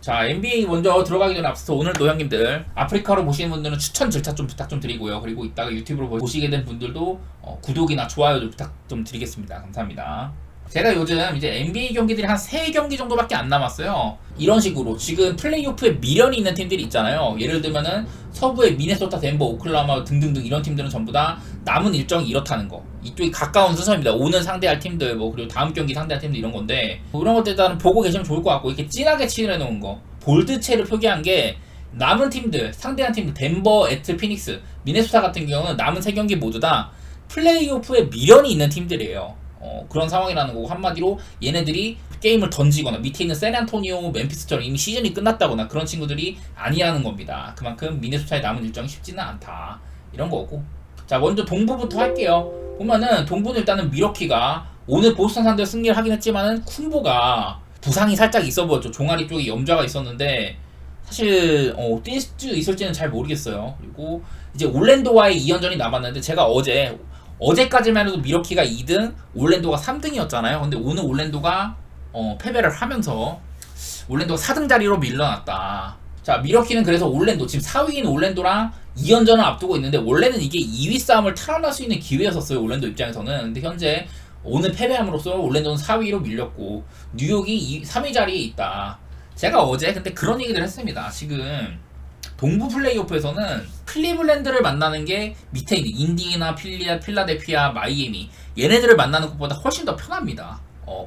자, NBA 먼저 들어가기 전에 앞서서 오늘도 형님들 아프리카로 보시는 분들은 추천 절차 좀 부탁 좀 드리고요. 그리고 이따가 유튜브로 보시게 된 분들도 구독이나 좋아요 좀 부탁 좀 드리겠습니다. 감사합니다. 제가 요즘 이제 NBA 경기들이 한 3경기 정도밖에 안 남았어요. 이런 식으로 지금 플레이오프에 미련이 있는 팀들이 있잖아요. 예를 들면은 서부의 미네소타, 덴버, 오클라호마 등등등 이런 팀들은 전부 다 남은 일정이 이렇다는 거. 이쪽이 가까운 순서입니다. 오늘 상대할 팀들 그리고 다음 경기 상대할 팀들 이런 건데 이런 것들 일단 보고 계시면 좋을 것 같고, 이렇게 진하게 칠해 놓은 거 볼드체를 표기한 게 남은 팀들, 상대한 팀들 덴버, 애트, 피닉스, 미네소타 같은 경우는 남은 3경기 모두 다 플레이오프에 미련이 있는 팀들이에요. 그런 상황이라는 거고, 한마디로 얘네들이 게임을 던지거나 밑에 있는 샌안토니오, 멤피스처럼 이미 시즌이 끝났다거나 그런 친구들이 아니라는 겁니다. 그만큼 미네소타에 남은 일정이 쉽지는 않다, 이런 거고. 자, 먼저 동부부터 할게요. 보면은 동부는 일단은 미러키가 오늘 보스턴 산더스 승리를 하긴 했지만은 쿤보가 부상이 살짝 있어 보였죠. 종아리 쪽에 염좌가 있었는데 사실 뛸 수 있을지는 잘 모르겠어요. 그리고 이제 올랜도와의 2연전이 남았는데, 제가 어제까지만 해도 미러키가 2등, 올랜도가 3등이었잖아요. 근데 오늘 올랜도가 패배를 하면서 올랜도가 4등 자리로 밀려났다. 자, 미러키는 그래서 올랜도, 지금 4위인 올랜도랑 2연전을 앞두고 있는데, 원래는 이게 2위 싸움을 탈환할 수 있는 기회였었어요, 올랜도 입장에서는. 근데 현재 오늘 패배함으로써 올랜도는 4위로 밀렸고 뉴욕이 3위 자리에 있다. 제가 어제 근데 그런 얘기를 했습니다. 지금 동부 플레이오프에서는 클리블랜드를 만나는 게 밑에 있는 인디애나, 필라델피아, 마이애미 얘네들을 만나는 것보다 훨씬 더 편합니다.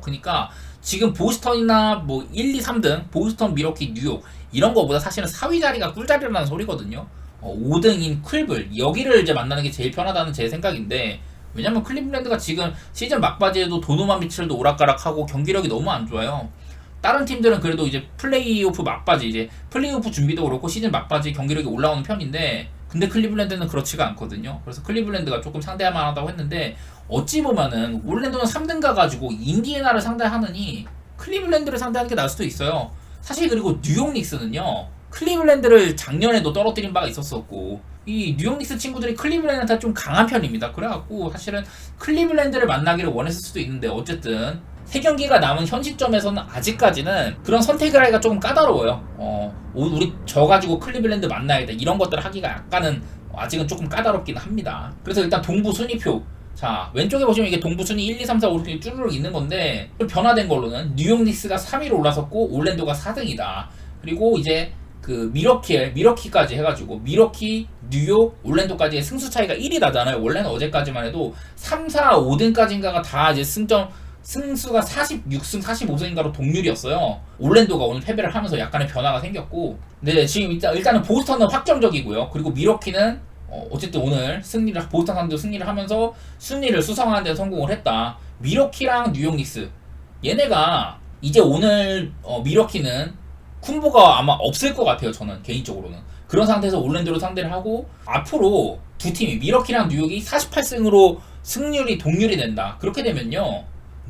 그러니까 지금 보스턴이나 뭐 1, 2, 3등 보스턴, 미러키, 뉴욕 이런 거보다 사실은 4위 자리가 꿀자리라는 소리거든요. 5등인 쿨블 여기를 이제 만나는 게 제일 편하다는 제 생각인데, 왜냐면 클리블랜드가 지금 시즌 막바지에도 도노만 미첼도 오락가락하고 경기력이 너무 안 좋아요. 다른 팀들은 그래도 이제 플레이오프 막바지, 이제 플레이오프 준비도 그렇고 시즌 막바지 경기력이 올라오는 편인데, 근데 클리블랜드는 그렇지가 않거든요. 그래서 클리블랜드가 조금 상대할 만하다고 했는데, 어찌 보면은 올랜도는 3등 가가지고 인디애나를 상대하느니 클리블랜드를 상대하는 게 나을 수도 있어요. 사실 그리고 뉴욕 닉스는요, 클리블랜드를 작년에도 떨어뜨린 바가 있었었고, 이 뉴욕 닉스 친구들이 클리블랜드한테 좀 강한 편입니다. 그래갖고 사실은 클리블랜드를 만나기를 원했을 수도 있는데, 어쨌든 3경기가 남은 현 시점에서는 아직까지는 그런 선택을 하기가 조금 까다로워요. 우리 져가지고 클리블랜드 만나야겠다 이런 것들을 하기가 약간은 아직은 조금 까다롭긴 합니다. 그래서 일단 동부 순위표, 자 왼쪽에 보시면 이게 동부 순위 1, 2, 3, 4, 5, 6 쭈르륵 있는 건데, 좀 변화된 걸로는 뉴욕 닉스가 3위로 올라섰고 올랜도가 4등이다. 그리고 이제 그 미러키까지 해가지고 미러키, 뉴욕, 올랜도까지의 승수 차이가 1이 나잖아요. 원래는 어제까지만 해도 3, 4, 5등까지인가가 다 이제 승수가 46승, 45승인가로 동률이었어요. 올랜도가 오늘 패배를 하면서 약간의 변화가 생겼고, 근데 지금 일단은 보스턴은 확정적이고요. 그리고 미러키는 어쨌든 오늘 보스턴 선수 승리를 하면서 순위를 수성하는 데 성공을 했다. 미러키랑 뉴욕 닉스 얘네가 이제 오늘 미러키는 쿤보가 아마 없을 것 같아요. 저는 개인적으로는 그런 상태에서 올랜도를 상대를 하고, 앞으로 두 팀이 미러키랑 뉴욕이 48승으로 승률이 동률이 된다. 그렇게 되면요,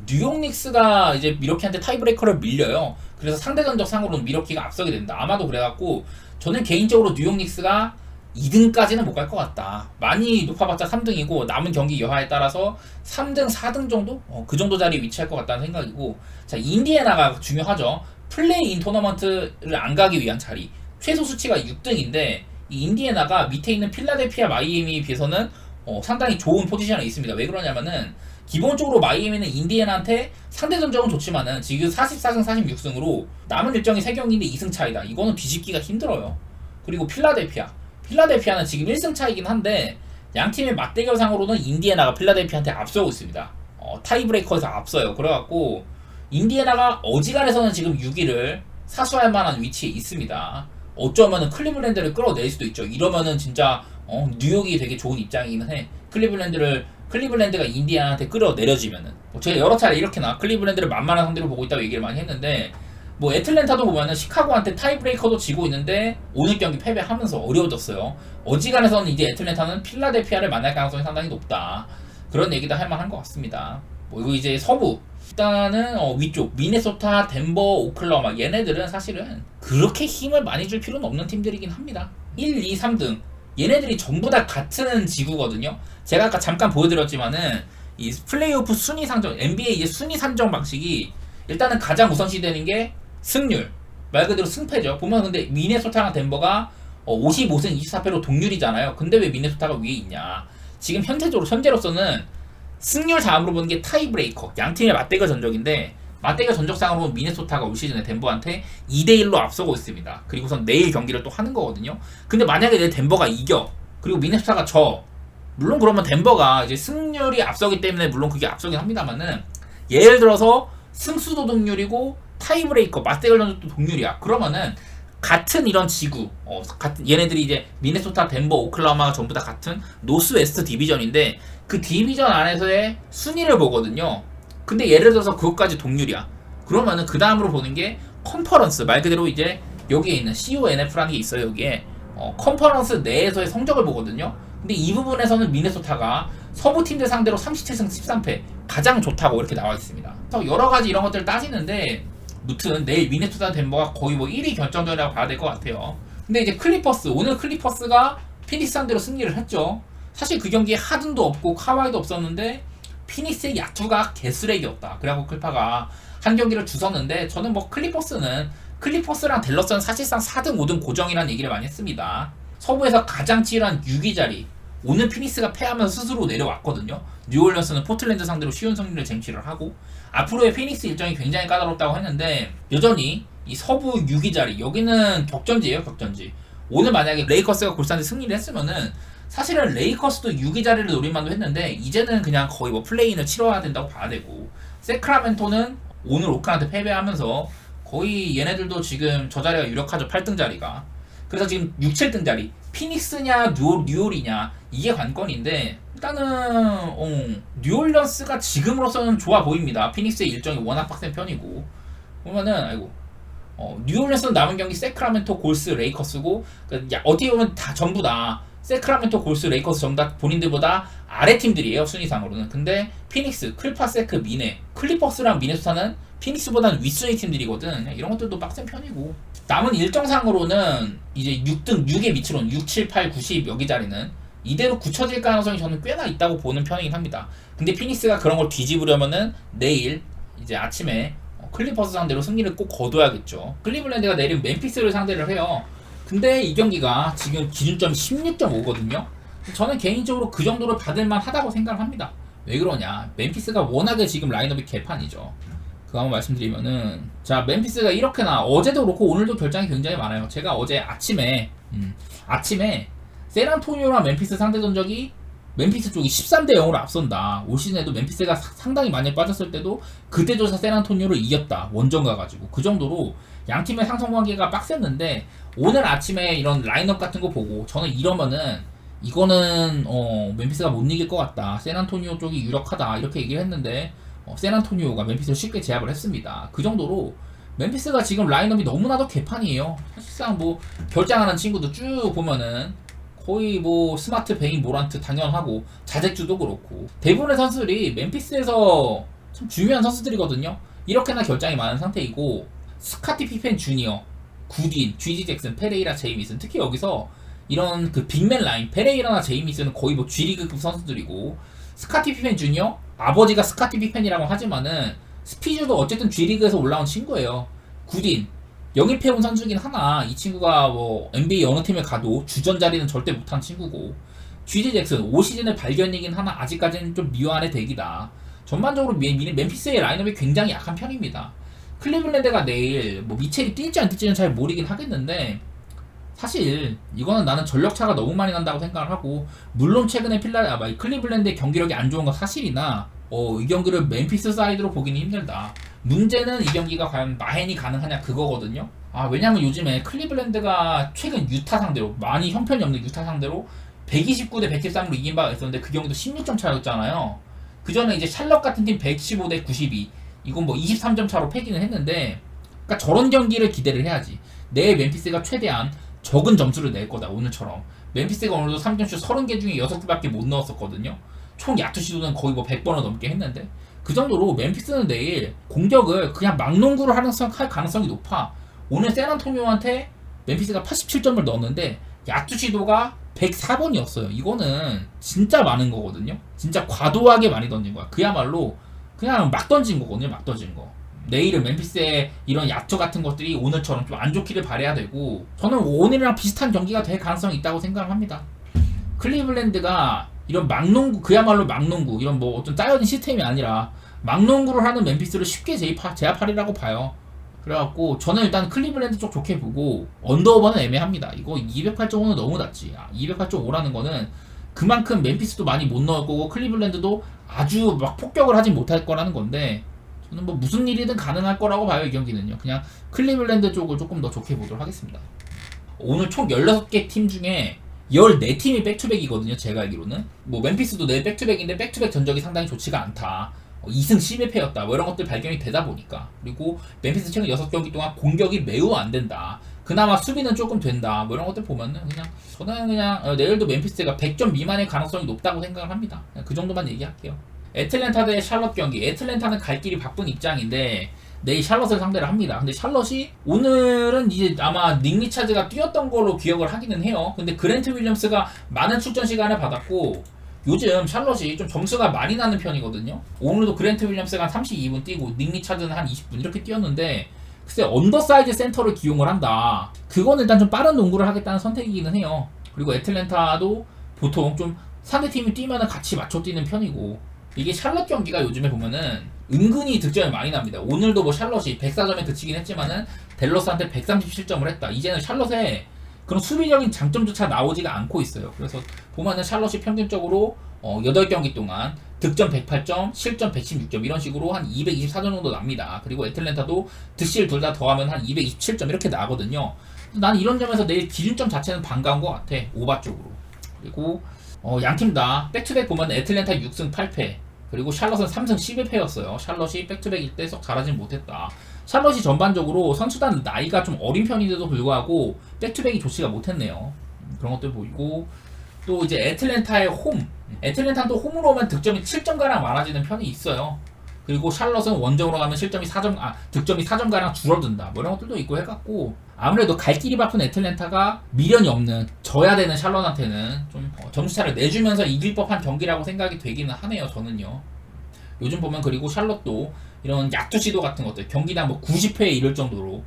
뉴욕 닉스가 이제 미러키한테 타이브레이커를 밀려요. 그래서 상대전적 상으로는 미러키가 앞서게 된다. 아마도 그래갖고 저는 개인적으로 뉴욕 닉스가 2등까지는 못 갈 것 같다. 많이 높아봤자 3등이고 남은 경기 여하에 따라서 3등, 4등 정도? 그 정도 자리에 위치할 것 같다는 생각이고, 자 인디애나가 중요하죠. 플레이인 토너먼트를 안 가기 위한 자리. 최소 수치가 6등인데 이 인디애나가 밑에 있는 필라델피아, 마이애미에 비해서는 상당히 좋은 포지션에 있습니다. 왜 그러냐면은 기본적으로 마이애미는 인디애나한테 상대 전적은 좋지만은 지금 44승 46승으로 남은 일정이 3경기인데 2승 차이다. 이거는 뒤집기가 힘들어요. 그리고 필라델피아는 지금 1승 차이긴 한데 양팀의 맞대결상으로는 인디애나가 필라델피아한테 앞서고 있습니다. 타이브레이커에서 앞서요. 그래갖고 인디애나가 어지간해서는 지금 6위를 사수할 만한 위치에 있습니다. 어쩌면은 클리블랜드를 끌어낼 수도 있죠. 이러면은 진짜 뉴욕이 되게 좋은 입장이긴 해. 클리블랜드가 인디애나한테 끌어내려지면은, 제가 여러 차례 이렇게나 클리블랜드를 만만한 상대로 보고 있다고 얘기를 많이 했는데, 뭐 애틀랜타도 보면은 시카고한테 타이브레이커도 지고 있는데 오늘 경기 패배하면서 어려워졌어요. 어지간해서는 이제 애틀랜타는 필라델피아를 만날 가능성이 상당히 높다. 그런 얘기도 할 만한 것 같습니다. 이거 이제 서부 일단은 위쪽 미네소타, 덴버, 오클라호마 얘네들은 사실은 그렇게 힘을 많이 줄 필요는 없는 팀들이긴 합니다. 1, 2, 3등 얘네들이 전부 다 같은 지구거든요. 제가 아까 잠깐 보여드렸지만은 이 플레이오프 순위 상정, NBA의 순위 산정 방식이 일단은 가장 우선시 되는 게 승률, 말 그대로 승패죠. 보면 근데 미네소타랑 덴버가 55승 24패로 동률이잖아요. 근데 왜 미네소타가 위에 있냐? 지금 현재로서는 승률 다음으로 보는 게 타이브레이커. 양 팀의 맞대결 전적인데 맞대결 전적상으로 보면 미네소타가 올 시즌에 덴버한테 2대1로 앞서고 있습니다. 그리고선 내일 경기를 또 하는 거거든요. 근데 만약에 내일 덴버가 이겨 그리고 미네소타가 져, 물론 그러면 덴버가 이제 승률이 앞서기 때문에 물론 그게 앞서긴 합니다만은, 예를 들어서 승수도 동률이고 타이브레이커 맞대결 전적도 동률이야. 그러면은 같은 이런 지구, 같은 얘네들이 이제 미네소타, 덴버, 오클라호마가 전부 다 같은 노스웨스트 디비전인데 그 디비전 안에서의 순위를 보거든요. 근데 예를 들어서 그것까지 동률이야. 그러면은 그 다음으로 보는 게 컨퍼런스, 말 그대로 이제 여기에 있는 CONF라는 게 있어요. 여기에 컨퍼런스 내에서의 성적을 보거든요. 근데 이 부분에서는 미네소타가 서부 팀들 상대로 37승 13패 가장 좋다고 이렇게 나와 있습니다. 그래서 여러 가지 이런 것들을 따지는데 무튼 내일 미네소타 덴버가 거의 뭐 1위 결정전이라고 봐야 될 것 같아요. 근데 이제 오늘 클리퍼스가 피닉스 상대로 승리를 했죠. 사실 그 경기에 하든도 없고 카와이도 없었는데 피닉스의 야투가 개쓰레기였다. 그래갖고 클파가 한 경기를 주웠는데, 저는 뭐 클리퍼스랑 댈러스는 사실상 4등 5등 고정이라는 얘기를 많이 했습니다. 서부에서 가장 치열한 6위 자리, 오늘 피닉스가 패하면서 스스로 내려왔거든요. 뉴올리언스는 포틀랜드 상대로 쉬운 승리를 쟁취를 하고, 앞으로의 피닉스 일정이 굉장히 까다롭다고 했는데 여전히 이 서부 6위 자리, 여기는 격전지예요. 격전지. 오늘 만약에 레이커스가 골스한테 승리를 했으면은 사실은 레이커스도 6위 자리를 노릴만도 했는데 이제는 그냥 거의 뭐 플레이인을 치러야 된다고 봐야 되고, 세크라멘토는 오늘 오클랜드한테 패배하면서 거의 얘네들도 지금 저 자리가 유력하죠. 8등 자리가. 그래서 지금 6, 7등 자리, 피닉스냐 뉴올이냐 이게 관건인데, 일단은 뉴올리언스가 지금으로서는 좋아 보입니다. 피닉스의 일정이 워낙 빡센 편이고, 보면은 뉴올리언스는 남은 경기 세크라멘토, 골스, 레이커스고, 그러니까 어떻게 보면 다 전부 다 세크라멘토, 골스, 레이커스 전부 다 본인들보다 아래 팀들이에요, 순위상으로는. 근데 피닉스, 클파, 세크, 미네, 클리퍼스랑 미네소타는 피닉스보다는 윗순위 팀들이거든. 이런 것들도 빡센 편이고, 남은 일정상으로는 이제 6의 밑으로는 6, 7, 8, 9, 10 여기 자리는 이대로 굳혀질 가능성이 저는 꽤나 있다고 보는 편이긴 합니다. 근데 피닉스가 그런 걸 뒤집으려면은 내일 이제 아침에 클리퍼스 상대로 승리를 꼭 거둬야겠죠. 클리블랜드가 내일 멤피스를 상대를 해요. 근데 이 경기가 지금 기준점이 16.5거든요. 저는 개인적으로 그 정도를 받을만 하다고 생각을 합니다. 왜 그러냐, 멤피스가 워낙에 지금 라인업이 개판이죠. 그거 한번 말씀드리면은, 자, 멤피스가 이렇게나 어제도 그렇고 오늘도 결장이 굉장히 많아요. 제가 어제 아침에 샌안토니오랑 멤피스 상대 전적이 멤피스 쪽이 13대 0으로 앞선다. 올 시즌에도 멤피스가 상당히 많이 빠졌을 때도 그때조차 샌안토니오를 이겼다. 원정 가가지고. 그 정도로 양팀의 상성 관계가 빡셌는데, 오늘 아침에 이런 라인업 같은 거 보고 저는 이러면은 이거는 멤피스가 못 이길 것 같다. 샌안토니오 쪽이 유력하다. 이렇게 얘기를 했는데 샌안토니오가 멤피스를 쉽게 제압을 했습니다. 그 정도로 멤피스가 지금 라인업이 너무나도 개판이에요. 사실상 뭐 결장하는 친구도 쭉 보면은 거의 뭐 스마트, 베인, 모란트 당연하고 자잭주도 그렇고 대부분의 선수들이 멤피스에서 참 중요한 선수들이거든요. 이렇게나 결장이 많은 상태이고, 스카티 피펜 주니어, 구딘, GG 잭슨, 페레이라, 제이미슨, 특히 여기서 이런 그 빅맨 라인 페레이라나 제이미슨은 거의 뭐 G리그급 선수들이고, 스카티 피펜 주니어, 아버지가 스카티 피펜이라고 하지만은 스피즈도 어쨌든 G리그에서 올라온 친구예요. 구딘 영입해온 선수긴 하나 이 친구가 뭐 NBA 어느 팀에 가도 주전 자리는 절대 못한 친구고, GG 잭슨 올 시즌의 발견이긴 하나 아직까지는 좀 미완의 대기다. 전반적으로 멤피스의 라인업이 굉장히 약한 편입니다. 클리블랜드가 내일 뭐 미첼이 뛸지 안 뛸지는 잘 모르긴 하겠는데, 사실 이거는 나는 전력차가 너무 많이 난다고 생각을 하고, 물론 최근에 클리블랜드의 경기력이 안 좋은 건 사실이나 이 경기를 멤피스 사이드로 보기는 힘들다. 문제는 이 경기가 과연 마헨이 가능하냐 그거거든요. 왜냐면 요즘에 클리블랜드가 최근 유타 상대로, 많이 형편이 없는 유타 상대로 129대 113으로 이긴 바가 있었는데 그 경기도 16점 차였잖아요. 그 전에 이제 샬럿 같은 팀 115대 92, 이건 뭐 23점 차로 패기는 했는데, 그러니까 저런 경기를 기대를 해야지. 내일 멤피스가 최대한 적은 점수를 낼 거다. 오늘처럼 멤피스가 오늘도 3점슛 30개 중에 6개밖에 못 넣었었거든요. 총 야투 시도는 거의 뭐 100번은 넘게 했는데, 그 정도로 멤피스는 내일 공격을 그냥 막농구를 할 가능성이 높아. 오늘 샌안토니오한테 멤피스가 87점을 넣었는데 야투 시도가 104번이었어요. 이거는 진짜 많은 거거든요. 진짜 과도하게 많이 던진 거야. 그야말로 그냥 막 던진 거거든요. 막 던진 거. 내일은 멤피스의 이런 약점 같은 것들이 오늘처럼 좀 안 좋기를 바라야 되고, 저는 오늘이랑 비슷한 경기가 될 가능성이 있다고 생각을 합니다. 클리블랜드가 이런 막농구, 그야말로 막농구, 이런 뭐 어떤 짜여진 시스템이 아니라 막농구를 하는 멤피스를 쉽게 제압하리라고 봐요. 그래갖고 저는 일단 클리블랜드 쪽 좋게 보고, 언더오버는 애매합니다. 이거 208.5는 너무 낮지. 208.5라는 거는 그만큼 멤피스도 많이 못 넣을 거고 클리블랜드도 아주 막 폭격을 하진 못할 거라는 건데, 저는 뭐 무슨 일이든 가능할 거라고 봐요. 이 경기는요. 그냥 클리블랜드 쪽을 조금 더 좋게 보도록 하겠습니다. 오늘 총 16개 팀 중에 14팀이 백투백이거든요. 제가 알기로는 뭐 멤피스도 내 백투백인데 백투백 전적이 상당히 좋지가 않다, 2승 11패였다, 뭐 이런 것들 발견이 되다 보니까, 그리고 멤피스 최근 6경기 동안 공격이 매우 안 된다, 그나마 수비는 조금 된다, 뭐 이런 것들 보면은 저는 그냥 내일도 멤피스가 100점 미만의 가능성이 높다고 생각을 합니다. 그 정도만 얘기할게요. 애틀랜타 대 샬럿 경기. 애틀랜타는 갈 길이 바쁜 입장인데 내일 샬럿을 상대를 합니다. 근데 샬럿이 오늘은 이제 아마 닉 리차즈가 뛰었던 걸로 기억을 하기는 해요. 근데 그랜트 윌리엄스가 많은 출전 시간을 받았고, 요즘 샬럿이 좀 점수가 많이 나는 편이거든요. 오늘도 그랜트 윌리엄스가 한 32분 뛰고 닉 리차즈는 한 20분 이렇게 뛰었는데, 글쎄 언더사이즈 센터를 기용을 한다, 그건 일단 좀 빠른 농구를 하겠다는 선택이기는 해요. 그리고 애틀랜타도 보통 좀 상대팀이 뛰면은 같이 맞춰 뛰는 편이고, 이게 샬럿 경기가 요즘에 보면은 은근히 득점이 많이 납니다. 오늘도 뭐 샬럿이 104점에 그치긴 했지만은 댈러스한테 137점을 했다. 이제는 샬럿에 그런 수비적인 장점조차 나오지가 않고 있어요. 그래서 보면은 샬럿이 평균적으로 8경기 동안 득점 108점, 실점 116점 이런 식으로 한 224점 정도 납니다. 그리고 애틀랜타도 득실 둘 다 더하면 한 227점 이렇게 나거든요. 나는 이런 점에서 내일 기준점 자체는 반가운 것 같아. 오바 쪽으로. 그리고 양팀 다 백투백 보면 애틀랜타 6승 8패, 그리고 샬럿은 3승 11패였어요. 샬럿이 백투백일 때 썩 잘하진 못했다. 샬럿이 전반적으로 선수단 나이가 좀 어린 편인데도 불구하고 백투백이 좋지가 못했네요. 그런 것들 보이고, 또 이제 애틀랜타의 홈. 애틀랜타는 또 홈으로 오면 득점이 7점가량 많아지는 편이 있어요. 그리고 샬럿은 원정으로 가면 득점이 4점가량 줄어든다, 뭐 이런 것들도 있고 해갖고, 아무래도 갈 길이 바쁜 애틀랜타가 미련이 없는, 져야 되는 샬럿한테는 좀 점수차를 내주면서 이길 법한 경기라고 생각이 되기는 하네요. 저는요. 요즘 보면 그리고 샬럿도 이런 약투 시도 같은 것들 경기당 뭐 90회에 이를 정도로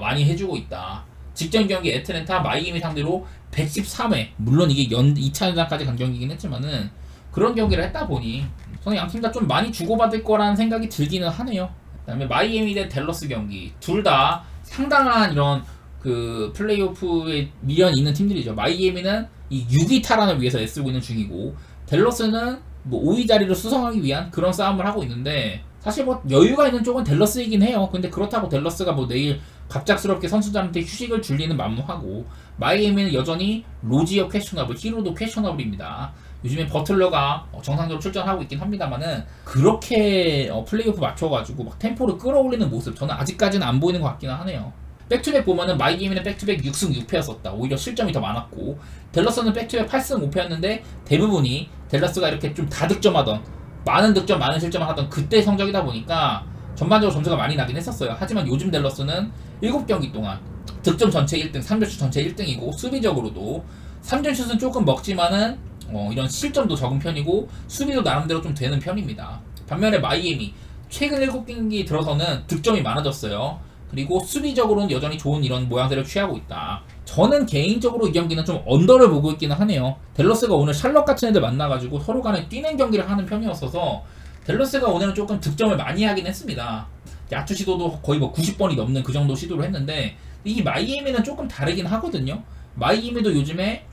많이 해주고 있다. 직전 경기 애틀랜타 마이애미 상대로 113회, 물론 이게 2차 연장까지 간 경기긴 했지만은 그런 경기를 했다 보니 저는 양팀 다 좀 많이 주고받을 거라는 생각이 들기는 하네요. 그 다음에 마이애미 대 댈러스 경기, 둘 다 상당한 이런 그 플레이오프에 미련이 있는 팀들이죠. 마이애미는 이 6위 탈환을 위해서 애쓰고 있는 중이고, 댈러스는 뭐 5위 자리를 수성하기 위한 그런 싸움을 하고 있는데, 사실 뭐 여유가 있는 쪽은 댈러스이긴 해요. 근데 그렇다고 댈러스가 뭐 내일 갑작스럽게 선수들한테 휴식을 줄 리는 만무하고, 마이애미는 여전히 로지어 퀘셔너블, 히로도 퀘셔너블입니다. 요즘에 버틀러가 정상적으로 출전하고 있긴 합니다만은 그렇게 플레이오프 맞춰가지고 막 템포를 끌어올리는 모습 저는 아직까지는 안 보이는 것 같기는 하네요. 백투백 보면은 마이애미는 백투백 6승 6패였었다. 오히려 실점이 더 많았고, 댈러스는 백투백 8승 5패였는데 대부분이 댈러스가 이렇게 좀 다득점하던, 많은 득점 많은 실점을 하던 그때 성적이다 보니까 전반적으로 점수가 많이 나긴 했었어요. 하지만 요즘 댈러스는 7경기 동안 득점 전체 1등, 3점슛 전체 1등이고, 수비적으로도 3점슛은 조금 먹지만은 이런 실점도 적은 편이고 수비도 나름대로 좀 되는 편입니다. 반면에 마이애미 최근 7경기 들어서는 득점이 많아졌어요. 그리고 수비적으로는 여전히 좋은 이런 모양새를 취하고 있다. 저는 개인적으로 이 경기는 좀 언더를 보고 있기는 하네요. 댈러스가 오늘 샬럿 같은 애들 만나가지고 서로 간에 뛰는 경기를 하는 편이었어서 댈러스가 오늘은 조금 득점을 많이 하긴 했습니다. 야투 시도도 거의 뭐 90번이 넘는 그 정도 시도를 했는데, 이 마이애미는 조금 다르긴 하거든요. 마이애미도 요즘에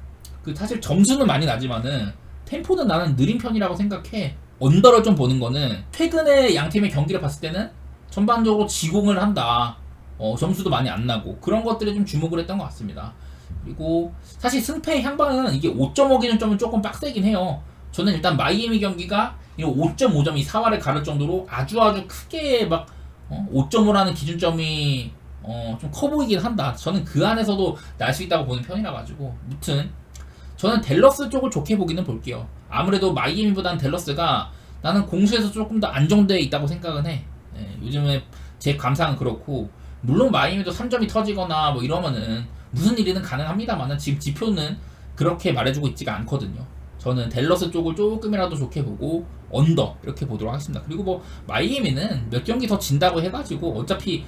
사실 점수는 많이 나지만은 템포는 나는 느린 편이라고 생각해. 언더를 좀 보는 거는 최근에 양 팀의 경기를 봤을 때는 전반적으로 지공을 한다, 점수도 많이 안 나고 그런 것들에 좀 주목을 했던 것 같습니다. 그리고 사실 승패의 향방은 이게 5.5 기준점은 조금 빡세긴 해요. 저는 일단 마이애미 경기가 5.5점이 사활을 가를 정도로 아주 크게 막 5.5라는 기준점이 좀 커 보이긴 한다. 저는 그 안에서도 날 수 있다고 보는 편이라 가지고, 무튼 저는 댈러스 쪽을 좋게 보기는 볼게요. 아무래도 마이애미보다는 댈러스가 나는 공수에서 조금 더 안정되어 있다고 생각은 해. 요즘에 제 감상은 그렇고, 물론 마이애미도 3점이 터지거나 뭐 이러면은 무슨 일이든 가능합니다만은 지금 지표는 그렇게 말해주고 있지가 않거든요. 저는 댈러스 쪽을 조금이라도 좋게 보고 언더 이렇게 보도록 하겠습니다. 그리고 뭐 마이애미는 몇 경기 더 진다고 해가지고 어차피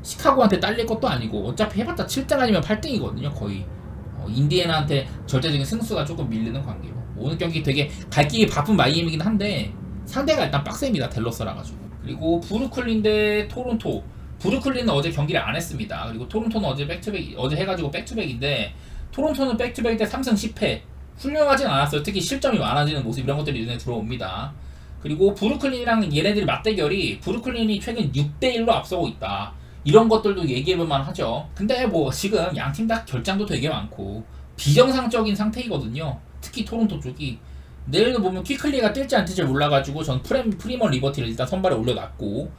시카고한테 딸릴 것도 아니고 어차피 해봤자 7등 아니면 8등이거든요 거의. 인디애나한테 절대적인 승수가 조금 밀리는 관계로 오늘 경기 되게 갈 길이 바쁜 마이애미긴 한데 상대가 일단 빡셉니다. 댈러스라 가지고. 그리고 브루클린 대 토론토. 브루클린은 어제 경기를 안 했습니다. 그리고 토론토는 어제 백투백 어제 해가지고 백투백인데 토론토는 백투백 때 3승 10패 훌륭하진 않았어요. 특히 실점이 많아지는 모습 이런 것들이 눈에 들어옵니다. 그리고 브루클린이랑 얘네들이 맞대결이 브루클린이 최근 6대1로 앞서고 있다. 이런 것들도 얘기해볼만 하죠. 근데 뭐 지금 양팀 다 결장도 되게 많고 비정상적인 상태이거든요. 특히 토론토 쪽이. 내일도 보면 퀴클리가 뛸지 안 뛸지 몰라가지고 전 프리먼 리버티를 일단 선발에 올려놨고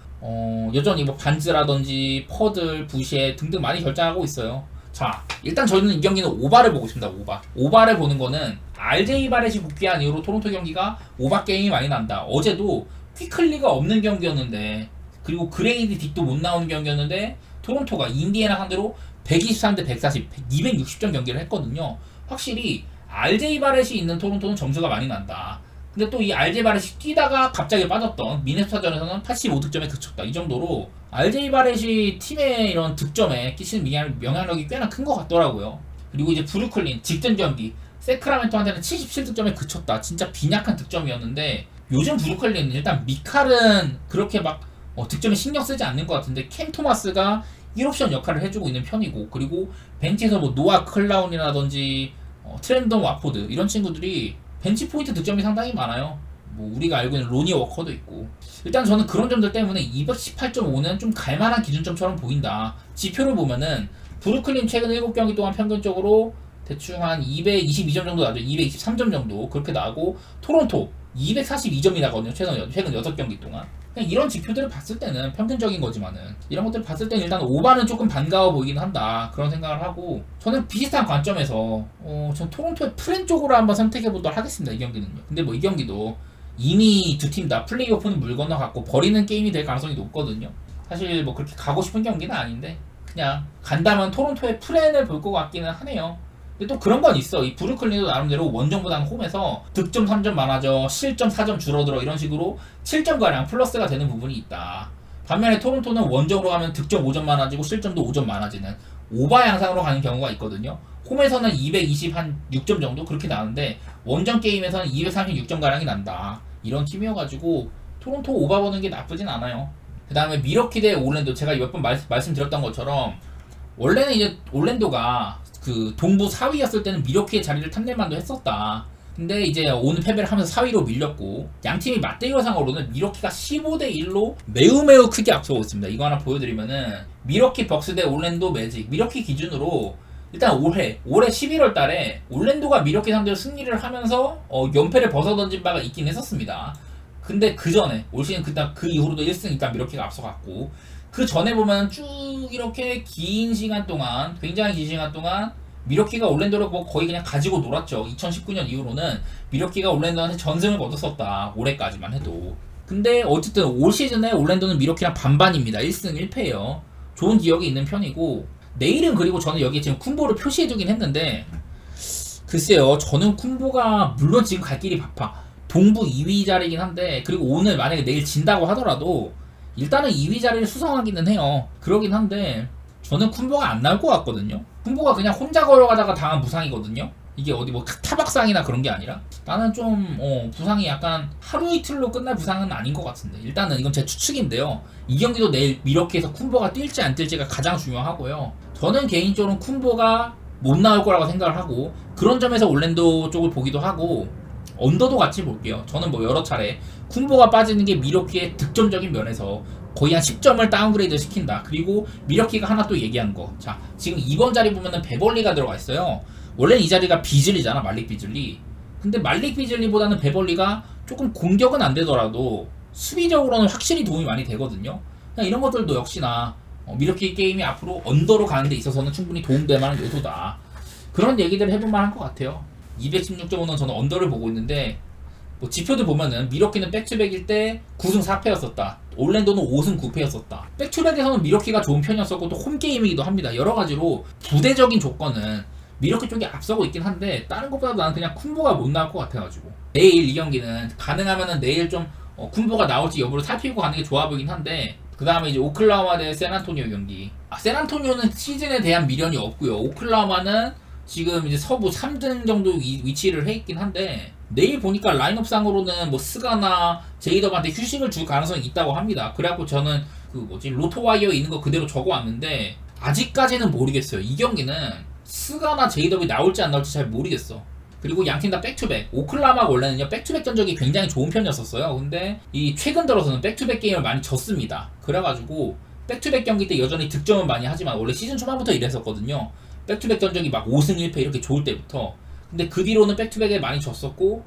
여전히 뭐 반즈라든지 퍼들, 부시에 등등 많이 결장하고 있어요. 자, 일단 저희는 이 경기는 오바를 보고 있습니다. 오바를 보는 거는 RJ 바렛이 복귀한 이후로 토론토 경기가 오바 게임이 많이 난다. 어제도 퀴클리가 없는 경기였는데 그리고 그레이디 딕도 못 나오는 경기였는데 토론토가 인디애나 상대로 123대 140, 260점 경기를 했거든요. 확실히 RJ 바렛이 있는 토론토는 점수가 많이 난다. 근데 또 이 RJ 바렛이 뛰다가 갑자기 빠졌던 미네소타전에서는 85득점에 그쳤다. 이 정도로 RJ 바렛이 팀의 이런 득점에 끼치는 영향력이 꽤나 큰 것 같더라고요. 그리고 이제 브루클린 직전 경기 세크라멘토한테는 77득점에 그쳤다. 진짜 빈약한 득점이었는데 요즘 브루클린은 일단 미칼은 그렇게 막 득점에 신경 쓰지 않는 것 같은데 캠 토마스가 1옵션 역할을 해주고 있는 편이고 그리고 벤치에서 뭐 노아 클라운이라든지 트렌던 와포드 이런 친구들이 벤치 포인트 득점이 상당히 많아요. 뭐 우리가 알고 있는 로니 워커도 있고 일단 저는 그런 점들 때문에 218.5는 좀 갈만한 기준점처럼 보인다. 지표를 보면은 브루클린 최근 7경기 동안 평균적으로 대충 한 222점 정도 나죠. 223점 정도 그렇게 나고 토론토 242점이 나거든요. 최근 6경기 동안. 그냥 이런 지표들을 봤을 때는 평균적인 거지만은 이런 것들을 봤을 때는 일단 오바는 조금 반가워 보이긴 한다. 그런 생각을 하고 저는 비슷한 관점에서 전 토론토의 프렌 쪽으로 한번 선택해 보도록 하겠습니다. 이 경기는요. 근데 뭐 이 경기도 이미 두 팀 다 플레이오프는 물 건너갔고 버리는 게임이 될 가능성이 높거든요. 사실 뭐 그렇게 가고 싶은 경기는 아닌데 그냥 간다면 토론토의 프렌을 볼 것 같기는 하네요. 근데 또 그런 건 있어. 이 브루클린도 나름대로 원정보다는 홈에서 득점 3점 많아져, 실점 4점 줄어들어 이런 식으로 7점가량 플러스가 되는 부분이 있다. 반면에 토론토는 원정으로 가면 득점 5점 많아지고 실점도 5점 많아지는 오바 양상으로 가는 경우가 있거든요. 홈에서는 226점 정도 그렇게 나는데 원정 게임에서는 236점가량이 난다. 이런 팀이어가지고 토론토 오바 보는 게 나쁘진 않아요. 그 다음에 미러키 대 올랜도 제가 몇 번 말씀드렸던 것처럼 원래는 이제 올랜도가 그 동부 4위였을 때는 미러키의 자리를 탐낼 만도 했었다. 근데 이제 오늘 패배를 하면서 4위로 밀렸고 양팀이 맞대결상으로는 미러키가 15대1로 매우 크게 앞서고 있습니다. 이거 하나 보여드리면은 미러키 벅스 대 올랜도 매직 미러키 기준으로 일단 올해 11월 달에 올랜도가 미러키 상대로 승리를 하면서 연패를 벗어던진 바가 있긴 했었습니다. 근데 그 전에 올 시즌 그 이후로도 1승 일단 미러키가 앞서갔고 그 전에 보면 쭉 이렇게 긴 시간 동안 굉장히 긴 시간 동안 미러키가 올랜도를 뭐 거의 그냥 가지고 놀았죠. 2019년 이후로는 미러키가 올랜도한테 전승을 거뒀었다. 올해까지만 해도. 근데 어쨌든 올 시즌에 올랜도는 미러키랑 반반입니다. 1승 1패예요. 좋은 기억이 있는 편이고 내일은 그리고 저는 여기 지금 쿤보를 표시해두긴 했는데 글쎄요. 저는 쿤보가 물론 지금 갈 길이 바빠. 동부 2위 자리긴 한데 그리고 오늘 만약에 내일 진다고 하더라도 일단은 2위 자리를 수성하기는 해요. 그러긴 한데 저는 쿤보가 안 나올 것 같거든요. 쿤보가 그냥 혼자 걸어가다가 당한 부상이거든요. 이게 어디 뭐 타박상이나 그런 게 아니라 나는 좀 부상이 약간 하루 이틀로 끝날 부상은 아닌 것 같은데 일단은 이건 제 추측인데요. 이 경기도 내일 미러키에서 쿤보가 뛸지 안 뛸지가 가장 중요하고요. 저는 개인적으로 쿤보가 못 나올 거라고 생각을 하고 그런 점에서 올랜도 쪽을 보기도 하고 언더도 같이 볼게요. 저는 뭐 여러 차례 쿤보가 빠지는 게 미러키의 득점적인 면에서 거의 한 10점을 다운그레이드 시킨다. 그리고 미러키가 하나 또 얘기한 거. 자, 지금 2번 자리 보면은 베벌리가 들어가 있어요. 원래 이 자리가 비즐리잖아, 말릭 비즐리. 근데 말릭 비즐리보다는 베벌리가 조금 공격은 안 되더라도 수비적으로는 확실히 도움이 많이 되거든요. 그냥 이런 것들도 역시나 미러키 게임이 앞으로 언더로 가는 데 있어서는 충분히 도움될 만한 요소다. 그런 얘기들을 해볼 만한 것 같아요. 216.5는 저는 언더를 보고 있는데 뭐 지표들 보면은 미러키는 백투백일 때 9승 4패였었다. 올랜도는 5승 9패였었다. 백투백에서는 미러키가 좋은 편이었었고 또 홈게임이기도 합니다. 여러가지로 부대적인 조건은 미러키 쪽이 앞서고 있긴 한데 다른 것보다 나는 그냥 쿤보가 못 나올 것 같아가지고 내일 이 경기는 가능하면은 내일 좀 쿤보가 나올지 여부를 살피고 가는 게 좋아 보이긴 한데 그 다음에 이제 오클라호마 대 샌안토니오 경기. 샌안토니오는 시즌에 대한 미련이 없고요. 오클라호마는 지금 이제 서부 3등 정도 위치를 해 있긴 한데 내일 보니까 라인업상으로는 뭐 스가나 제이더한테 휴식을 줄 가능성이 있다고 합니다. 그래갖고 저는 그 뭐지 로토와이어 있는 거 그대로 적어왔는데 아직까지는 모르겠어요. 이 경기는 스가나 제이더이 나올지 안 나올지 잘 모르겠어. 그리고 양팀 다 백투백. 오클라호마가 원래는요 백투백 전적이 굉장히 좋은 편이었었어요. 근데 이 최근 들어서는 백투백 게임을 많이 졌습니다. 그래가지고 백투백 경기 때 여전히 득점은 많이 하지만 원래 시즌 초반부터 이랬었거든요. 백투백 전적이 막 5승 1패 이렇게 좋을 때부터. 근데 그 뒤로는 백투백에 많이 졌었고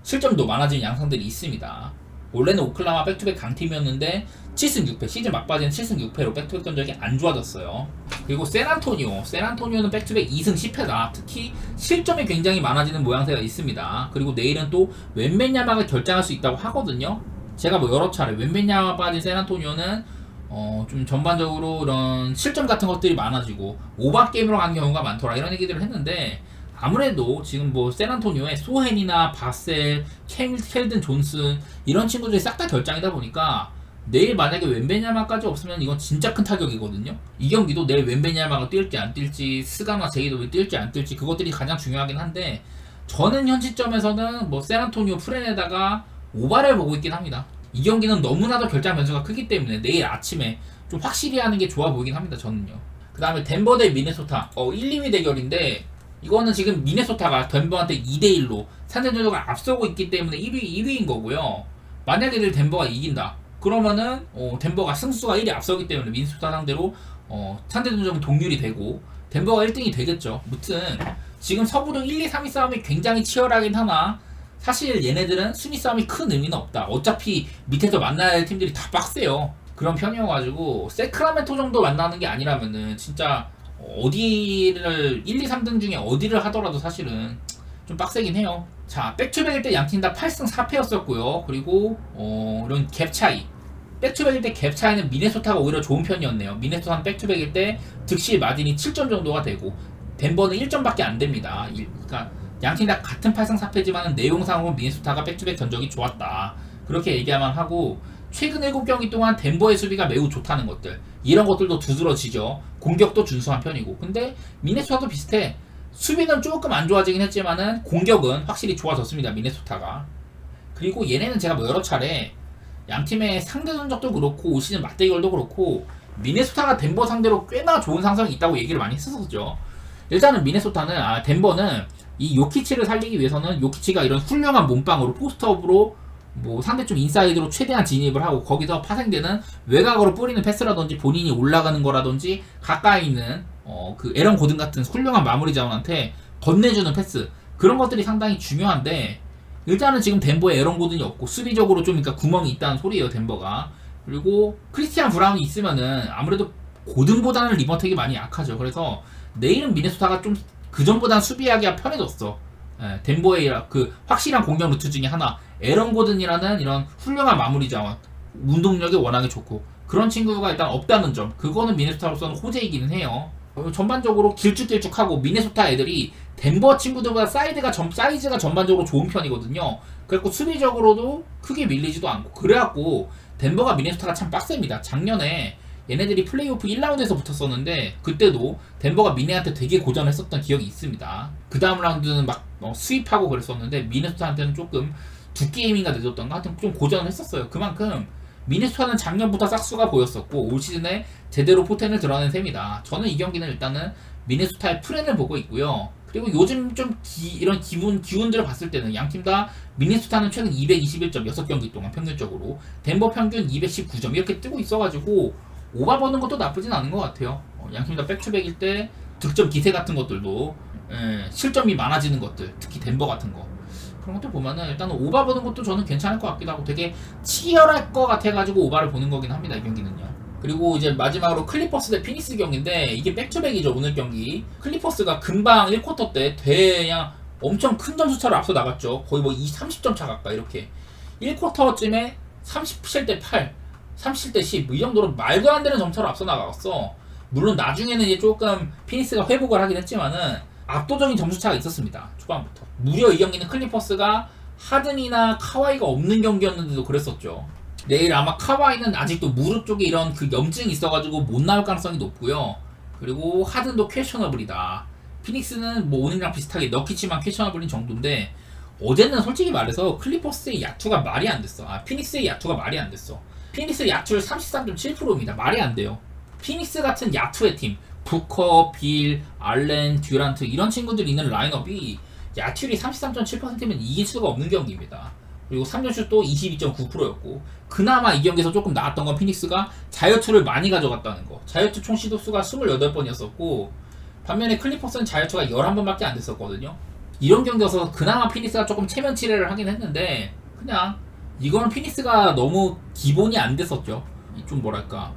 실점도 많아진 양상들이 있습니다. 원래는 오클라호마 백투백 강팀이었는데 7승 6패 시즌 막바지는 7승 6패로 백투백 전적이 안 좋아졌어요. 그리고 샌안토니오는 백투백 2승 10패다. 특히 실점이 굉장히 많아지는 모양새가 있습니다. 그리고 내일은 또 웬벤야마가 결장할 수 있다고 하거든요. 제가 뭐 여러 차례 웬벤야마 빠진 샌안토니오는 좀 전반적으로 이런 실점 같은 것들이 많아지고 오버 게임으로 가는 경우가 많더라 이런 얘기들을 했는데 아무래도 지금 뭐 샌안토니오의 소헨이나 바셀, 켈든 존슨 이런 친구들이 싹 다 결장이다 보니까 내일 만약에 웬베냐마까지 없으면 이건 진짜 큰 타격이거든요. 이 경기도 내일 웬베냐마가 뛸지 안 뛸지 스가나 제이도이 뛸지 안 뛸지 그것들이 가장 중요하긴 한데 저는 현 시점에서는 뭐 샌안토니오 프렌에다가 오바를 보고 있긴 합니다. 이 경기는 너무나도 결장 변수가 크기 때문에 내일 아침에 좀 확실히 하는 게 좋아 보이긴 합니다. 저는요. 그 다음에 덴버 대 미네소타 1, 2위 대결인데 이거는 지금 미네소타가 덴버한테 2대1로 상대전적을 앞서고 있기 때문에 1위인 거고요. 만약에 덴버가 이긴다. 그러면은 덴버가 승수가 1위 앞서기 때문에 미네소타 상대로 상대전적은 동률이 되고 덴버가 1등이 되겠죠. 무튼 지금 서부도 1, 2, 3위 싸움이 굉장히 치열하긴 하나 사실 얘네들은 순위 싸움이 큰 의미는 없다. 어차피 밑에서 만나야 할 팀들이 다 빡세요. 그런 편이어가지고 세크라멘토 정도 만나는 게 아니라면은 진짜 어디를 1, 2, 3등 중에 어디를 하더라도 사실은 좀 빡세긴 해요. 자, 백투백일 때 양팀 다 8승 4패였었고요. 그리고 이런 갭 차이 백투백일 때 갭 차이는 미네소타가 오히려 좋은 편이었네요. 미네소타는 백투백일 때 득실 마진이 7점 정도가 되고 덴버는 1점밖에 안 됩니다. 그러니까 양팀 다 같은 8승 4패지만 내용상으로 미네소타가 백투백 전적이 좋았다. 그렇게 얘기하만 하고 최근 7경기 동안 덴버의 수비가 매우 좋다는 것들 이런 것들도 두드러지죠. 공격도 준수한 편이고 근데 미네소타도 비슷해. 수비는 조금 안 좋아지긴 했지만은 공격은 확실히 좋아졌습니다. 미네소타가. 그리고 얘네는 제가 뭐 여러 차례 양팀의 상대 전적도 그렇고 올 시즌 맞대결도 그렇고 미네소타가 덴버 상대로 꽤나 좋은 상성이 있다고 얘기를 많이 했었죠. 일단은 미네소타는 덴버는 이 요키치를 살리기 위해서는 요키치가 이런 훌륭한 몸빵으로 포스트업으로 뭐 상대 쪽 인사이드로 최대한 진입을 하고 거기서 파생되는 외곽으로 뿌리는 패스라든지 본인이 올라가는 거라든지 가까이 있는 그 에런 고든 같은 훌륭한 마무리 자원한테 건네주는 패스 그런 것들이 상당히 중요한데 일단은 지금 덴버에 에런 고든이 없고 수비적으로 좀 그러니까 구멍이 있다는 소리예요 덴버가. 그리고 크리스티안 브라운이 있으면은 아무래도 고든보다는 리버텍이 많이 약하죠. 그래서 내일은 미네소타가 좀 그전보다는 수비하기가 편해졌어. 덴버의 그 확실한 공격 루트 중에 하나 에런 고든이라는 이런 훌륭한 마무리 자원 운동력이 워낙에 좋고 그런 친구가 일단 없다는 점 그거는 미네소타로서는 호재이기는 해요. 전반적으로 길쭉길쭉하고 미네소타 애들이 덴버 친구들보다 사이즈가 전반적으로 좋은 편이거든요. 그래갖고 수비적으로도 크게 밀리지도 않고 그래갖고 덴버가 미네소타가 참 빡셉니다. 작년에 얘네들이 플레이오프 1라운드에서 붙었었는데 그때도 덴버가 미네한테 되게 고전했었던 기억이 있습니다. 그 다음 라운드는 막 스윕하고 그랬었는데 미네소타한테는 조금 두 게임인가 늦었던가 하여튼 좀 고전을 했었어요. 그만큼 미네소타는 작년부터 싹수가 보였었고 올 시즌에 제대로 포텐을 드러낸 셈이다. 저는 이 경기는 일단은 미네소타의 프렌을 보고 있고요. 그리고 요즘 좀 이런 기운들을 봤을 때는 양팀 다 미네소타는 최근 221점 6경기 동안 평균적으로 덴버 평균 219점 이렇게 뜨고 있어가지고 오바 버는 것도 나쁘진 않은 것 같아요. 양팀 다 백투백일 때 득점 기세 같은 것들도 실점이 많아지는 것들 특히 덴버 같은 거 그런 것들 보면은 일단은 오바 보는 것도 저는 괜찮을 것 같기도 하고 되게 치열할 것 같아가지고 오바를 보는 거긴 합니다. 이 경기는요. 그리고 이제 마지막으로 클리퍼스 대 피닉스 경기인데 이게 백투백이죠. 오늘 경기 클리퍼스가 금방 1쿼터 때 그냥 엄청 큰 점수차로 앞서 나갔죠. 거의 뭐 30점 차 가까이 이렇게 1쿼터쯤에 37대 8 37대 10 뭐 이 정도로 말도 안 되는 점차로 앞서 나갔어. 물론 나중에는 이제 조금 피닉스가 회복을 하긴 했지만은 압도적인 점수차가 있었습니다. 초반부터. 무려 이 경기는 클리퍼스가 하든이나 카와이가 없는 경기였는데도 그랬었죠. 내일 아마 카와이는 아직도 무릎 쪽에 이런 그 염증이 있어가지고 못 나올 가능성이 높고요. 그리고 하든도 퀘셔너블이다. 피닉스는 뭐 오늘이랑 비슷하게 너키치만 퀘셔너블인 정도인데 어제는 솔직히 말해서 클리퍼스의 야투가 말이 안 됐어. 피닉스의 야투가 말이 안 됐어. 피닉스 야투율 33.7%입니다. 말이 안 돼요. 피닉스 같은 야투의 팀, 부커, 빌, 알렌, 듀란트 이런 친구들이 있는 라인업이 야투율이 33.7%면 이길 수가 없는 경기입니다. 그리고 3점슛도 22.9%였고 그나마 이 경기에서 조금 나았던 건 피닉스가 자유투를 많이 가져갔다는 거. 자유투 총 시도수가 28번이었었고 반면에 클리퍼스는 자유투가 11번밖에 안 됐었거든요. 이런 경기여서 그나마 피닉스가 조금 체면치레를 하긴 했는데 그냥 이거는 피닉스가 너무 기본이 안 됐었죠. 좀 뭐랄까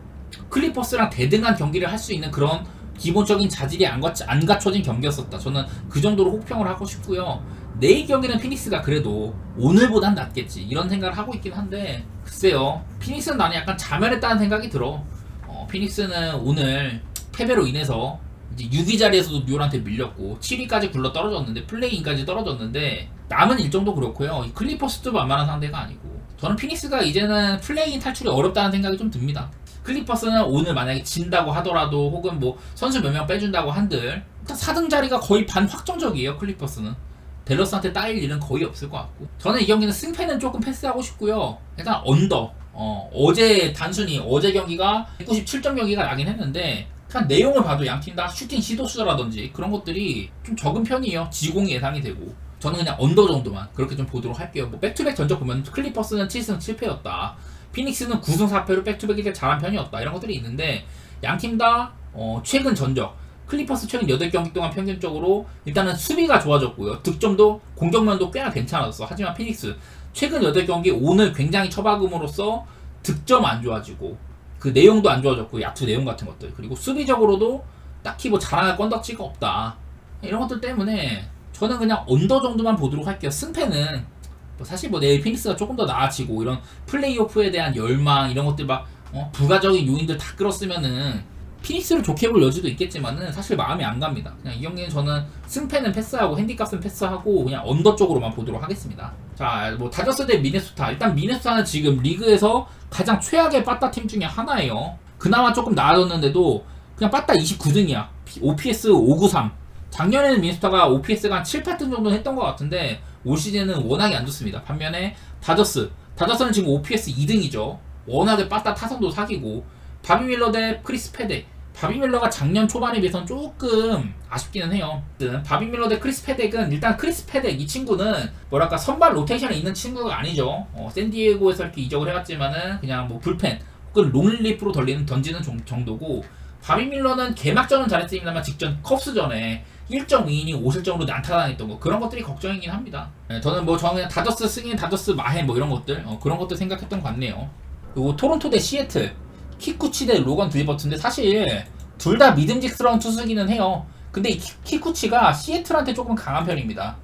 클리퍼스랑 대등한 경기를 할 수 있는 그런 기본적인 자질이 안 갖춰진 경기였었다. 저는 그 정도로 혹평을 하고 싶고요. 내일 경기는 피닉스가 그래도 오늘보단 낫겠지 이런 생각을 하고 있긴 한데 글쎄요. 피닉스는 나는 약간 자멸했다는 생각이 들어. 피닉스는 오늘 패배로 인해서 이제 6위 자리에서도 뉴올한테 밀렸고 7위까지 굴러 떨어졌는데 플레이인까지 떨어졌는데 남은 일정도 그렇고요. 클리퍼스도 만만한 상대가 아니고 저는 피닉스가 이제는 플레이인 탈출이 어렵다는 생각이 좀 듭니다. 클리퍼스는 오늘 만약에 진다고 하더라도 혹은 뭐 선수 몇 명 빼준다고 한들 일단 4등 자리가 거의 반 확정적이에요. 클리퍼스는 댈러스한테 따일 일은 거의 없을 것 같고 저는 이 경기는 승패는 조금 패스하고 싶고요. 일단 언더 어제 단순히 어제 경기가 197점 경기가 나긴 했는데 그냥 내용을 봐도 양팀 다 슈팅 시도수라든지 그런 것들이 좀 적은 편이에요. 지공이 예상이 되고 저는 그냥 언더 정도만 그렇게 좀 보도록 할게요. 뭐 백투백 전적 보면 클리퍼스는 7승 7패였다. 피닉스는 9승 4패로 백투백이 제일 잘한 편이었다. 이런 것들이 있는데 양팀 다 최근 전적 클리퍼스 최근 8경기 동안 평균적으로 일단은 수비가 좋아졌고요. 득점도 공격면도 꽤나 괜찮았어. 하지만 피닉스 최근 8경기 오늘 굉장히 처박음으로써 득점 안 좋아지고 그 내용도 안 좋아졌고 야투 내용 같은 것들 그리고 수비적으로도 딱히 뭐 자랑할 건덕지가 없다. 이런 것들 때문에 저는 그냥 언더 정도만 보도록 할게요. 승패는 사실 뭐 내일 피닉스가 조금 더 나아지고 이런 플레이오프에 대한 열망 이런 것들 막 부가적인 요인들 다 끌었으면은 피닉스를 좋게 볼 여지도 있겠지만은 사실 마음이 안 갑니다. 그냥 이 경기는 저는 승패는 패스하고 핸디값은 패스하고 그냥 언더 쪽으로만 보도록 하겠습니다. 자, 뭐 다저스 대 미네소타. 일단 미네소타는 지금 리그에서 가장 최악의 빠따 팀 중에 하나예요. 그나마 조금 나아졌는데도 그냥 빠따 29등이야. OPS 593. 작년에는 미네소타가 OPS가 한 7, 8등 정도 했던 것 같은데 올 시즌은 워낙에 안 좋습니다. 반면에 다저스는 지금 OPS 2등이죠. 워낙에 빠따 타선도 사기고 바비 밀러 대 크리스 페덱. 바비 밀러가 작년 초반에 비해서는 조금 아쉽기는 해요. 바비 밀러 대 크리스 페덱은 일단 크리스 페덱 이 친구는 뭐랄까 선발 로테이션에 있는 친구가 아니죠. 샌디에고에서 이렇게 이적을 해왔지만은 그냥 뭐 불펜 혹은 롱리프로 던지는 정도고 바비 밀러는 개막전은 잘했습니다만 직전 컵스전에 1.2이닝 5실점으로 난타당했던 거 그런 것들이 걱정이긴 합니다. 저는 그냥 다저스 승인 다저스 마해 뭐 이런 것들 그런 것들 생각했던 것 같네요. 그리고 토론토 대 시애틀 키쿠치 대 로건 드리버트인데 사실 둘 다 믿음직스러운 투수기는 해요. 근데 이 키쿠치가 시애틀한테 조금 강한 편입니다.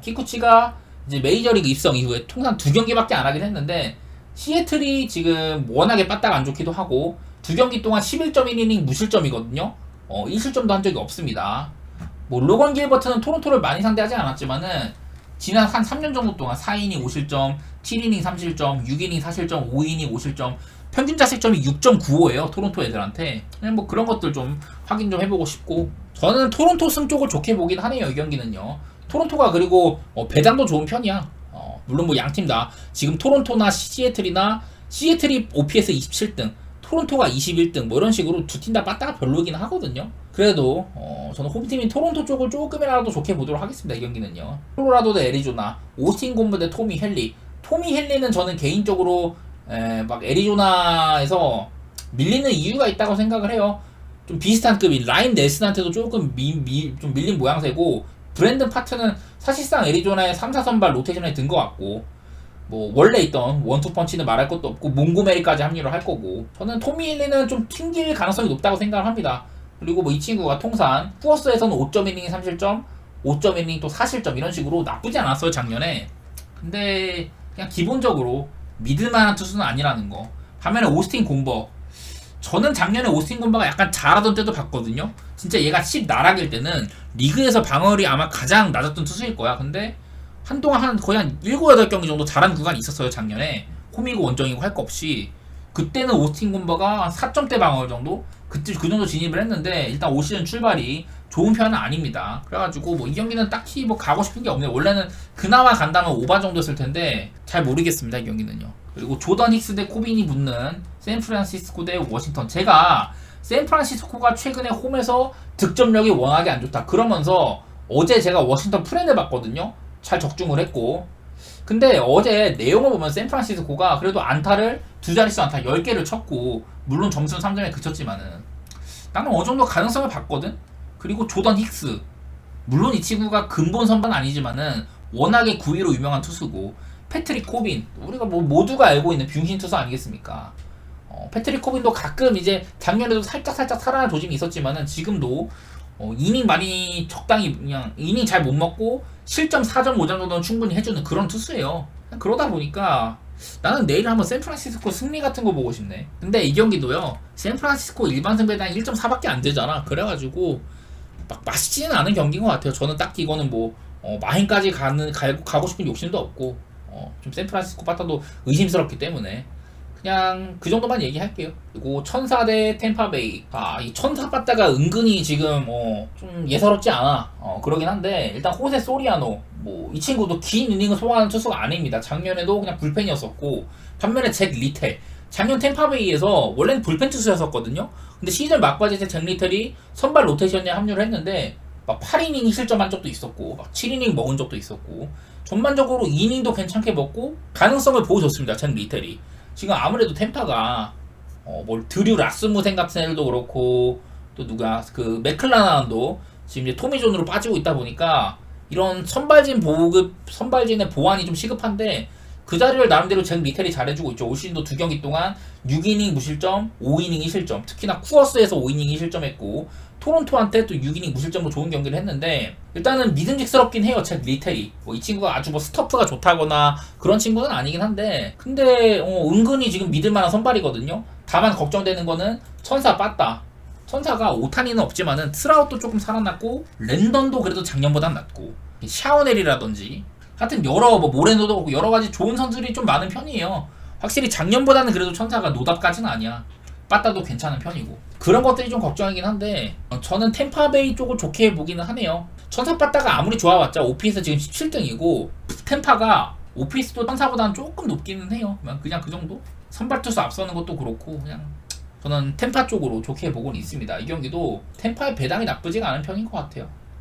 키쿠치가 이제 메이저리그 입성 이후에 통상 2경기밖에 안 하긴 했는데 시애틀이 지금 워낙에 빠따가 안 좋기도 하고 2경기 동안 11.1이닝 무실점이거든요. 1실점도 한 적이 없습니다. 뭐 로건 길버트는 토론토를 많이 상대하지 않았지만은 지난 한 3년 정도 동안 4이닝 5실점, 7이닝 3실점, 6이닝 4실점, 5이닝 5실점 평균 자책점이 6.95예요. 토론토 애들한테. 그냥 뭐 그런 것들 좀 확인 좀 해보고 싶고 저는 토론토 승 쪽을 좋게 보긴 하네요. 이 경기는요. 토론토가 그리고 배당도 좋은 편이야. 물론 뭐 양팀 다 지금 토론토나 시애틀이 OPS 27등 토론토가 21등 뭐 이런 식으로 두 팀 다 빠따가 별로긴 하거든요. 그래도 저는 홈팀인 토론토 쪽을 조금이라도 좋게 보도록 하겠습니다. 이 경기는요. 콜로라도 대 애리조나 오스틴 곰브 대 토미 헨리는 저는 개인적으로 막 애리조나에서 밀리는 이유가 있다고 생각을 해요. 좀 비슷한 급인 라인 넬슨한테도 조금 좀 밀린 모양새고 브랜든 파트는 사실상 애리조나의 3, 4선발 로테이션에 든 것 같고 뭐 원래 있던 원투펀치는 말할 것도 없고 몽고메리까지 합류를 할 거고 저는 토미 헨리는 좀 튕길 가능성이 높다고 생각을 합니다. 그리고 뭐 이 친구가 통산 푸어스에서는 5.1이닝 3실점 5.1이닝 또 4실점 이런 식으로 나쁘지 않았어요 작년에. 근데 그냥 기본적으로 믿을만한 투수는 아니라는 거. 반면에 오스틴 곰버 저는 작년에 오스틴 곰버가 약간 잘하던 때도 봤거든요. 진짜 얘가 10나락일 때는 리그에서 방어율이 아마 가장 낮았던 투수일 거야. 근데 한동안 거의 한 7, 8경기 정도 잘한 구간이 있었어요. 작년에 홈이고 원정이고 할 거 없이. 그때는 오스틴 군버가 한 4점대 방어율 정도? 그 정도 진입을 했는데 일단 올 시즌 출발이 좋은 편은 아닙니다. 그래가지고 뭐 이 경기는 딱히 뭐 가고 싶은 게 없네요. 원래는 그나마 간다면 5반 정도였을 텐데 잘 모르겠습니다. 이 경기는요. 그리고 조던 힉스 대 코빈이 붙는 샌프란시스코 대 워싱턴. 제가 샌프란시스코가 최근에 홈에서 득점력이 워낙에 안 좋다 그러면서 어제 제가 워싱턴 프렌드 봤거든요. 잘 적중을 했고. 근데 어제 내용을 보면 샌프란시스코가 그래도 안타를 두 자릿수 안타 10개를 쳤고, 물론 점수는 3점에 그쳤지만은 나는 어느 정도 가능성을 봤거든. 그리고 조던 힉스, 물론 이 친구가 근본 선발은 아니지만은 워낙에 구위로 유명한 투수고, 패트릭 코빈, 우리가 뭐 모두가 알고 있는 병신 투수 아니겠습니까? 패트릭 코빈도 가끔 이제 작년에도 살짝 살아날 조짐이 있었지만은 지금도 이닝 많이 적당히 그냥 이닝 잘 못 먹고 실점 4.5점 정도는 충분히 해주는 그런 투수예요. 그러다 보니까 나는 내일 한번 샌프란시스코 승리 같은 거 보고 싶네. 근데 이 경기도요, 샌프란시스코 일반 승배당 1.4밖에 안 되잖아. 그래가지고 막 맛있지는 않은 경기인 것 같아요. 저는 딱히 이거는 뭐 마행까지 가고 싶은 욕심도 없고, 좀 샌프란시스코 빠따도 의심스럽기 때문에 그냥 그 정도만 얘기할게요. 그리고 천사 대 템파베이. 이 천사 빠따가 은근히 지금 좀 예사롭지 않아. 그러긴 한데 일단 호세 소리아노, 뭐 이 친구도 긴 이닝을 소화하는 투수가 아닙니다. 작년에도 그냥 불펜이었었고, 반면에 잭 리텔, 작년 템파베이에서 원래는 불펜 투수였었거든요. 근데 시즌 막바지에 잭 리텔이 선발 로테이션에 합류를 했는데 막 8이닝 실점한 적도 있었고, 막 7이닝 먹은 적도 있었고, 전반적으로 이닝도 괜찮게 먹고 가능성을 보여줬습니다. 잭 리텔이. 지금 아무래도 템파가 드류 라스무센 같은 애들도 그렇고, 또 누가 그 맥클라난도 지금 이제 토미존으로 빠지고 있다 보니까 이런 선발진의 보완이 좀 시급한데, 그 자리를 나름대로 잭 리텔이 잘해주고 있죠. 올 시즌도 2경기 동안 6이닝 무실점, 5이닝 2실점, 특히나 쿠어스에서 5이닝 2실점했고 토론토한테 또 6이닝 무실점으로 좋은 경기를 했는데, 일단은 믿음직스럽긴 해요. 잭 리텔이 이 친구가 아주 뭐 스터프가 좋다거나 그런 친구는 아니긴 한데, 근데 은근히 지금 믿을만한 선발이거든요. 다만 걱정되는 거는 천사 빠따. 천사가 오타니는 없지만은 트라웃도 조금 살아났고, 랜던도 그래도 작년보단 낫고, 샤오넬이라든지 하여튼 뭐 모레노도 그렇고 여러가지 좋은 선수들이 좀 많은 편이에요. 확실히 작년보다는 그래도 천사가 노답까지는 아니야. 빠따도 괜찮은 편이고, 그런 것들이 좀 걱정이긴 한데 저는 템파베이 쪽을 좋게 보기는 하네요. 천사 빠따가 아무리 좋아봤자 오피스 지금 17등이고 템파가 오피스도 천사보다는 조금 높기는 해요. 그냥 그 정도? 선발 투수 앞서는 것도 그렇고, 그냥 저는 템파 쪽으로 좋게 보고는 있습니다. 이 경기도 템파의 배당이 나쁘지가 않은 편인 것 같아요.